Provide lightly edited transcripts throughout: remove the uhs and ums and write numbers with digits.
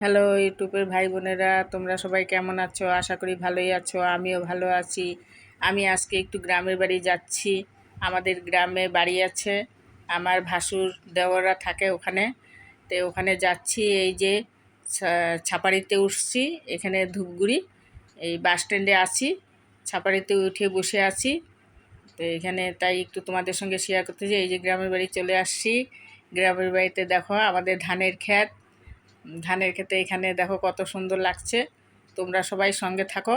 Hello ইউটিউবের ভাই বোনেরা, তোমরা সবাই কেমন আছো? আশা করি ভালোই আছো। আমিও ভালো আছি। আমি আজকে একটু গ্রামের বাড়ি যাচ্ছি। আমাদের গ্রামে বাড়ি আছে, আমার ভাসুর দেওররা থাকে ওখানে। তো ওখানে যাচ্ছি। এই যে ছাপাড়িতে উঠছি, এখানে ধূপগুড়ি এই বাস স্ট্যান্ডে আছি। ছাপাড়িতে উঠে বসে আছি। তো এখানে তাই একটু তোমাদের সঙ্গে শেয়ার করতে চাই। এই যে গ্রামের বাড়ি চলে আসছি। গ্রামের বাড়িতে দেখো আমাদের ধানের ক্ষেত। ধানের ক্ষেতে এখানে দেখো কত সুন্দর লাগছে। তোমরা সবাই সঙ্গে থাকো,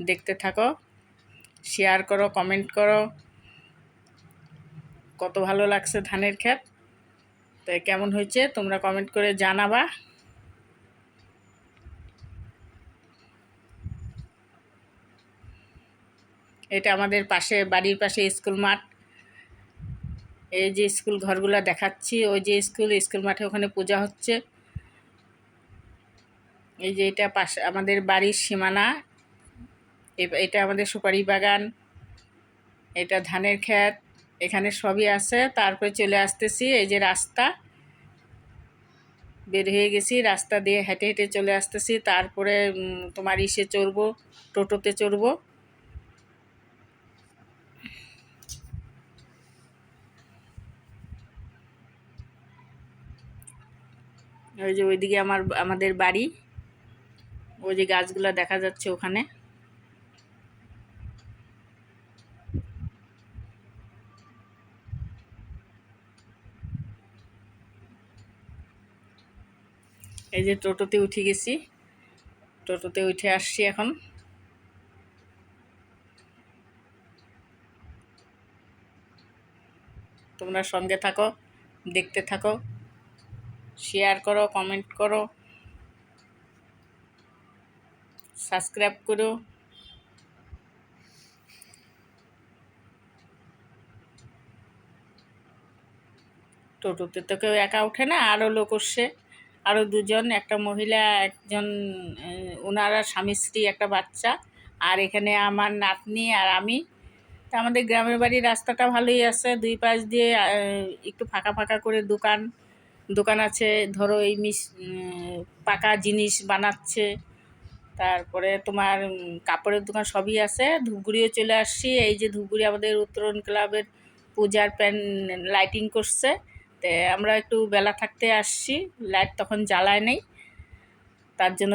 দেখতে থাকো, শেয়ার করো, কমেন্ট করো। কত ভালো লাগছে ধানের ক্ষেত। তো কেমন হয়েছে তোমরা কমেন্ট করে জানাবা। এটা আমাদের পাশে, বাড়ির পাশে স্কুল মাঠ। এই যে স্কুল ঘরগুলো দেখাচ্ছি, ওই যে স্কুল মাঠে ওখানে পূজা হচ্ছে। এই যে এটা পাশে আমাদের বাড়ির সীমানা। এটা আমাদের সুপারি বাগান, এটা ধানের ক্ষেত, এখানে সবই আছে। তারপরে চলে আসতেছি, এই যে রাস্তা বের হয়ে গেছি, রাস্তা দিয়ে হেঁটে হেঁটে চলে আসতেছি। তারপরে তোমার ইসে চড়বো, টোটোতে চড়বো। ওই যে ওইদিকে আমাদের বাড়ি, ওই যে গাছগুলো দেখা যাচ্ছে ওখানে। এই যে টোটোতে উঠে গেছি, টোটোতে উঠে আসছি এখন। তোমরা সঙ্গে থাকো, দেখতে থাকো, শেয়ার করো, কমেন্ট করো, সাবস্ক্রাইব করো। টোটোতে তো কেউ একা ওঠে না, আরও লোক উঠছে, আরও দুজন, একটা মহিলা, একজন ওনারা স্বামী স্ত্রী, একটা বাচ্চা, আর এখানে আমার নাতনি আর আমি। তা আমাদের গ্রামের বাড়ির রাস্তাটা ভালোই আছে, দুই পাশ দিয়ে একটু ফাঁকা ফাঁকা করে দোকান দোকান আছে। ধরো এই পাকা জিনিস বানাচ্ছে, তারপরে তোমার কাপড়ের দোকান সবই আছে। ধূপগুড়িও চলে আসছি। এই যে ধূপগুড়ি আমাদের উত্তরণ ক্লাবের পূজার লাইটিং করছে। তো আমরা একটু বেলা থাকতে আসছি, লাইট তখন জ্বালায় নেই, তার জন্য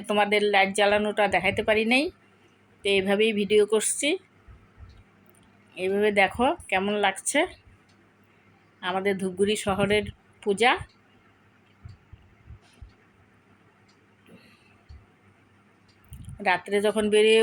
তোমাদের লাইট জ্বালানোটা দেখাইতে পারি নাই। তো এইভাবেই ভিডিও করছি। এইভাবে দেখো কেমন লাগছে আমাদের ধূপগুড়ি শহরের পূজা। রাত্রে যখন বেরিয়ে